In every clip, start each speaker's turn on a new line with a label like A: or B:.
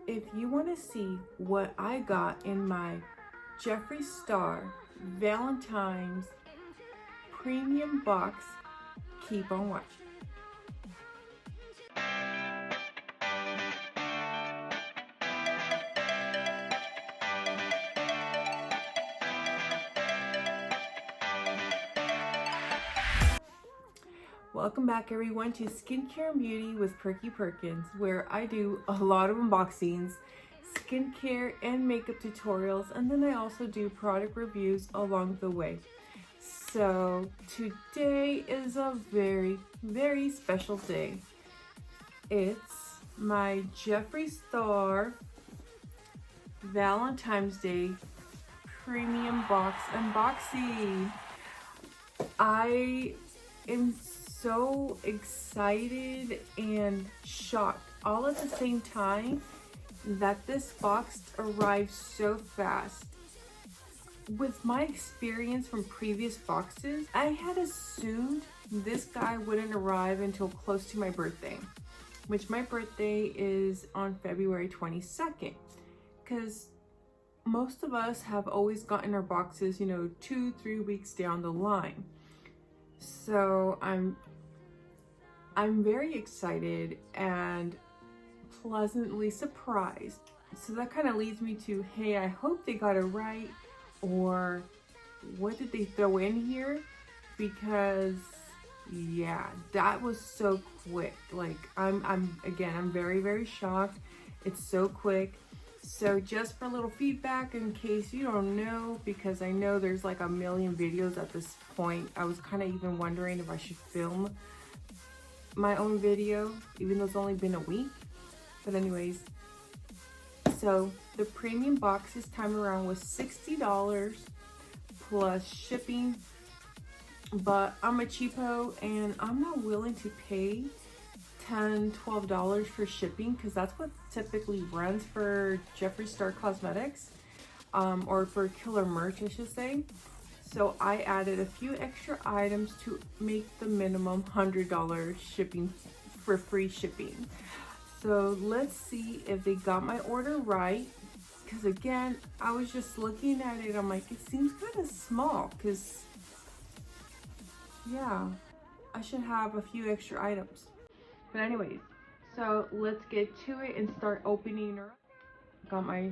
A: if you want to see what I got in my Jeffree Star Valentine's premium box, keep on watching. Welcome back everyone to Skincare and Beauty with Perky Perkins, where I do a lot of unboxings, skincare and makeup tutorials, and then I also do product reviews along the way. So today is a very, very special day. It's my Jeffree Star Valentine's Day premium box unboxing. I am so excited and shocked all at the same time that this box arrived so fast. With my experience from previous boxes, I had assumed this guy wouldn't arrive until close to my birthday, which my birthday is on February 22nd, because most of us have always gotten our boxes, 2-3 weeks down the line. So I'm very excited and pleasantly surprised. So that kind of leads me to, hey, I hope they got it right, or what did they throw in here? Because yeah, that was so quick. Like I'm very, very shocked. It's so quick. So just for a little feedback, in case you don't know, because I know there's like a million videos at this point, I was kind of even wondering if I should film my own video, even though it's only been a week. But anyways, so the premium box this time around was $60 plus shipping, but I'm a cheapo and I'm not willing to pay $10-12 for shipping, because that's what typically runs for Jeffree Star Cosmetics, or for Killer Merch I should say. So I added a few extra items to make the minimum $100 shipping for free shipping. So let's see if they got my order right, because again, I was just looking at it, I'm like, it seems kind of small, because yeah, I should have a few extra items. But anyways, so let's get to it and start opening her up. Got my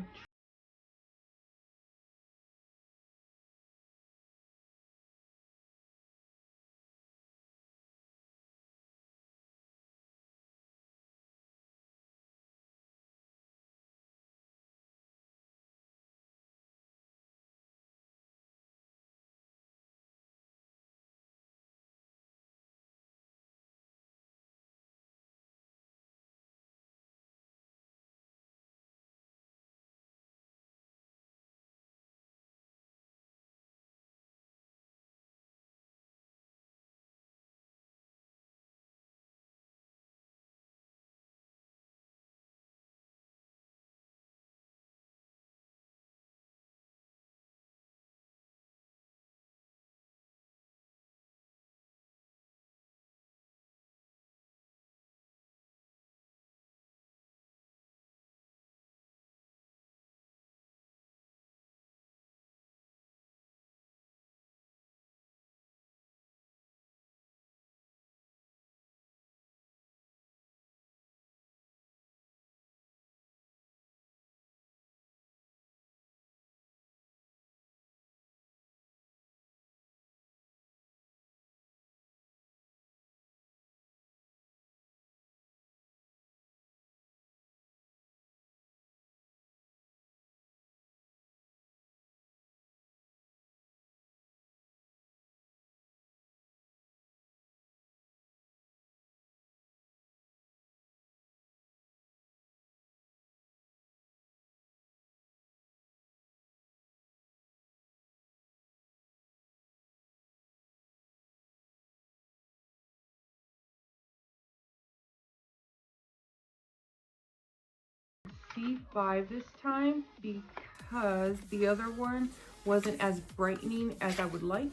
A: C5 this time, because the other one wasn't as brightening as I would like.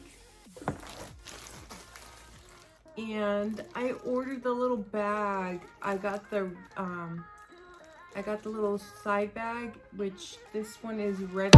A: And I ordered the little bag. I got the I got the little side bag, which this one is red.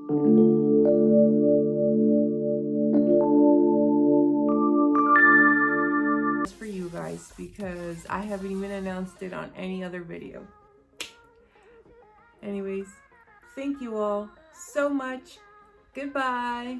A: For you guys, because I haven't even announced it on any other video. Anyways, thank you all so much. Goodbye.